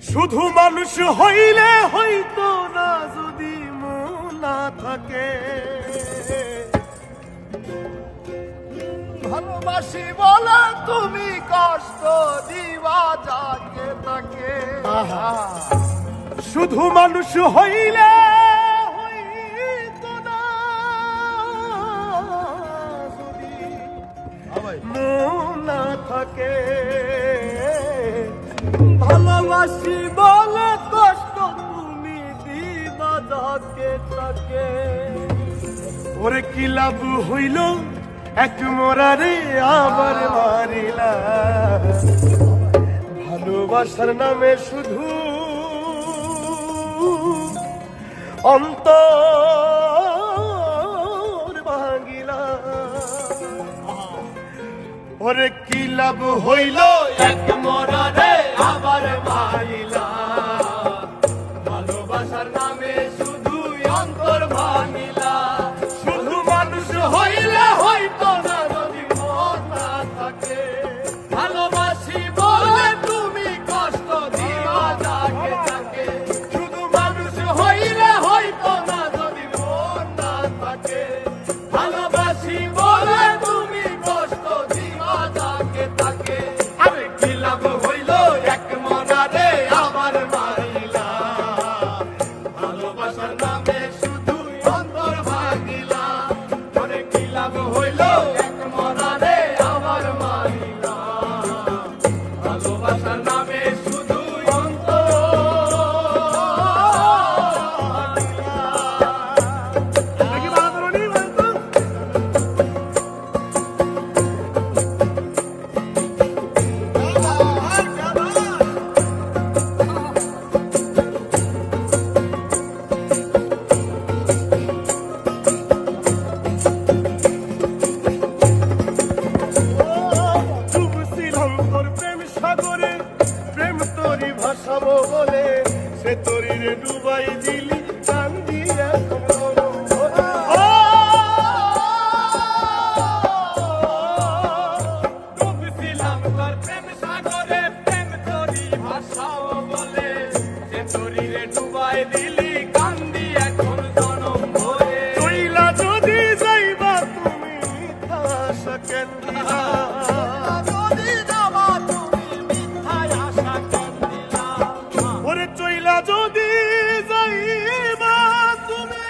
শুধু মানুষ হইলে হইতো না যদি মন না থাকে। ভালোবাসি বলে তুমি কষ্ট দিবা যাকে তাকে। শুধু মানুষ হইলে হইতো না যদি মন না থাকে। ভালোবাসি বলে কষ্ট তুমি দিবা যাকে তাকে। ওরে কি লাভ হইল এক মোরারে আবার মারিলা। ভালোবাসার নামে শুধু অন্তর ভাঙিলা। ওরে কি লাভ হইল এক মরারে আবার মারিলা। ভালোবাসার নামে শুধু অন্তর ভাঙিলা। শুধু মানুষ হইলে হইতো না যদি মন না থাকে। ভালোবাসি বলে তুমি কষ্ট দিবা যাকে তাকে। শুধু মানুষ হইলে হইতো না যদি মন না থাকে। ভালোবাসি বলে তুমি কষ্ট দিবা যাকে তাকে। আরে কি লাভ হইল এক মনারে আবার মারিলা। ভালোবাসার নামে শুধু অন্তর ভাঙিলা। আরে কি লাভ হইল এক মনারে আবার মারিলা। ভালোবাসার নামে শুধু অন্তর ডুবছিলাম তোর প্রেম সাগরে। প্রেম তোরি ভাসাবো বলে সে তোরি রে ডুবাই দিলি। কান্দি এখন গরম ভরে। ডুবছিলাম তোর প্রেম সাগরে। প্রেম তোরি ভাষাও বলে সে তোরি রে ডুবাই দিলি। কান্দি এখন জনম ভরে। চইলা যদি যাইবা তুমি মিথ্যা আশা কেন দিলা। যদি যাবা তুমি মিথ্যায় আশা কেন দিলা। ওরে চইলা যদি যাইবা তুমি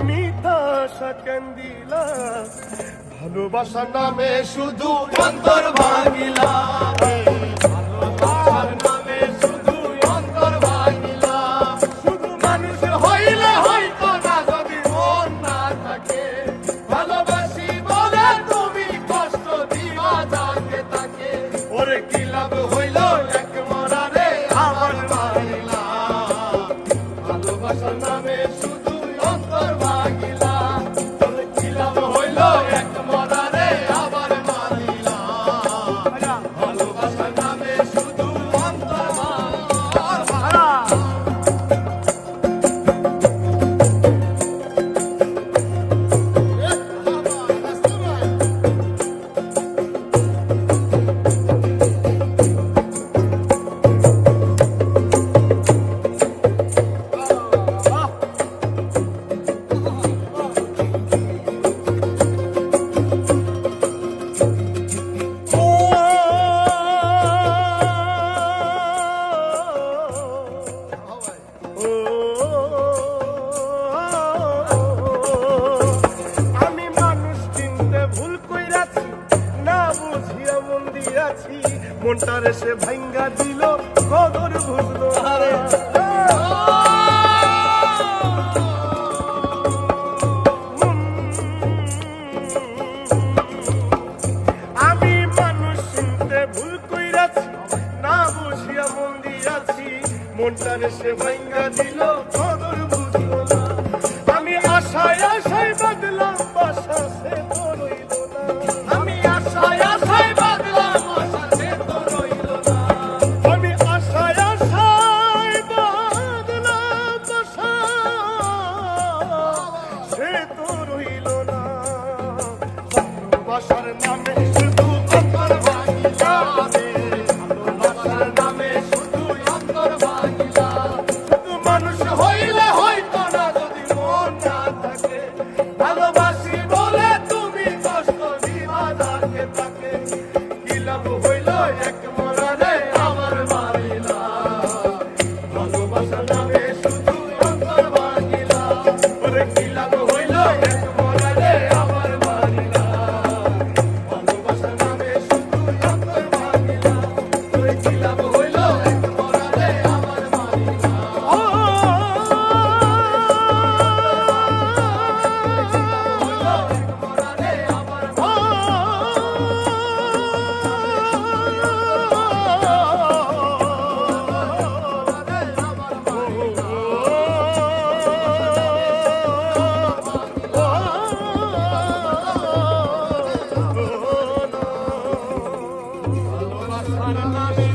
মিথ্যা আশা কেন দিলা। ভালোবাসার নামে শুধু অন্তর ভাঙিলা। ভালোবাসার নামে শুধু অন্তর ভাঙিলা। শুধু মানুষ হইলে হইতো না যদি মন না থাকে। ভালোবাসি বলে তুমি কষ্ট দিবা যাকে তাকে। ওরে কি লাভ হইল এক মরারে আবার মারিলা। ভালোবাসার নামে শুধু অন্তর ভাঙিলা। ওরে কি লাভ হইল এক মরারে আবার মারিলা। ভালোবাসার নামে শুধু অন্তর ভাঙিলা। আমি মানুষ চিনতে ভুল কইরাছি, না বুঝিয়া মন দিয়াছি। মনটারে সে ভাঙ্গা দিল, কদর বুঝলো না। আমি মানুষ চিনতে ভুল কইরাছি, না বুঝিয়া মন দিয়াছি। মনটারে সে ভাঙ্গা দিল, কদর বুঝলো না। আমি আশায় আশায় বাদলাম বাসা, সে তো রইল না। আমি আশায় আশায় বাদলাম আশা, সে তো রইল না। আমি আশায় আশায় বাদলাম বাসা, সে তো রইল না। ভালোবাসার নামে শুধু অন্তর ভাঙিলা। এক মরারে আমার মারিলা ভালোবাসা নামে শুধু অন্তর ভাঙিলা ওরে কি লাভ হইল এক মরারে আমার মারিলা ভালোবাসা নামে শুধু অন্তর ভাঙিলা ওরে কি লাভ হইল এক মরারে আমার মারিলা ভালোবাসার নামে